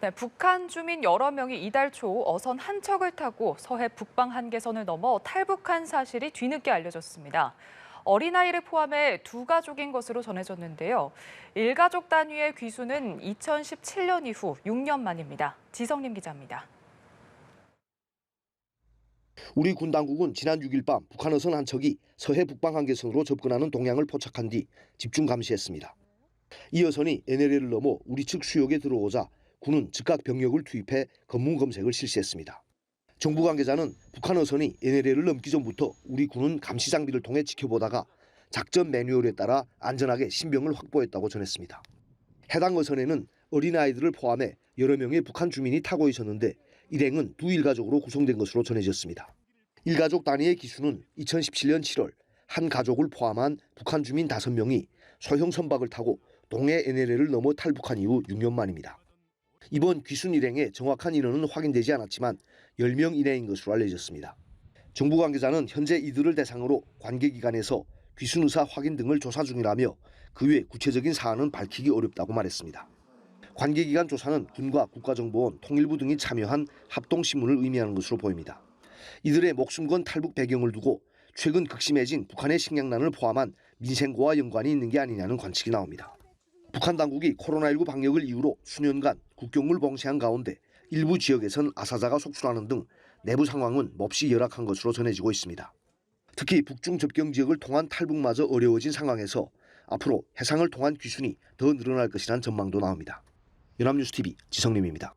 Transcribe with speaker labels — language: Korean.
Speaker 1: 네, 북한 주민 여러 명이 이달 초 어선 한 척을 타고 서해 북방 한계선을 넘어 탈북한 사실이 뒤늦게 알려졌습니다. 어린아이를 포함해 두 가족인 것으로 전해졌는데요. 일가족 단위의 귀수는 2017년 이후 6년 만입니다. 지성림 기자입니다.
Speaker 2: 우리 군 당국은 지난 6일 밤 북한 어선 한 척이 서해 북방 한계선으로 접근하는 동향을 포착한 뒤 집중 감시했습니다. 이 어선이 NLL을 넘어 우리 측 수역에 들어오자 군은 즉각 병력을 투입해 검문 검색을 실시했습니다. 정부 관계자는 북한 어선이 NLL을 넘기 전부터 우리 군은 감시 장비를 통해 지켜보다가 작전 매뉴얼에 따라 안전하게 신병을 확보했다고 전했습니다. 해당 어선에는 어린아이들을 포함해 여러 명의 북한 주민이 타고 있었는데 일행은 두 일가족으로 구성된 것으로 전해졌습니다. 일가족 단위의 기수는 2017년 7월 한 가족을 포함한 북한 주민 5명이 소형 선박을 타고 동해 NLL을 넘어 탈북한 이후 6년 만입니다. 이번 귀순 일행의 정확한 인원은 확인되지 않았지만 10명 이내인 것으로 알려졌습니다. 정부 관계자는 현재 이들을 대상으로 관계기관에서 귀순 의사 확인 등을 조사 중이라며 그 외 구체적인 사안은 밝히기 어렵다고 말했습니다. 관계기관 조사는 군과 국가정보원, 통일부 등이 참여한 합동신문을 의미하는 것으로 보입니다. 이들의 목숨 건 탈북 배경을 두고 최근 극심해진 북한의 식량난을 포함한 민생고와 연관이 있는 게 아니냐는 관측이 나옵니다. 북한 당국이 코로나19 방역을 이유로 수년간 국경을 봉쇄한 가운데 일부 지역에선 아사자가 속출하는 등 내부 상황은 몹시 열악한 것으로 전해지고 있습니다. 특히 북중 접경 지역을 통한 탈북마저 어려워진 상황에서 앞으로 해상을 통한 귀순이 더 늘어날 것이라는 전망도 나옵니다. 연합뉴스TV 지성림입니다.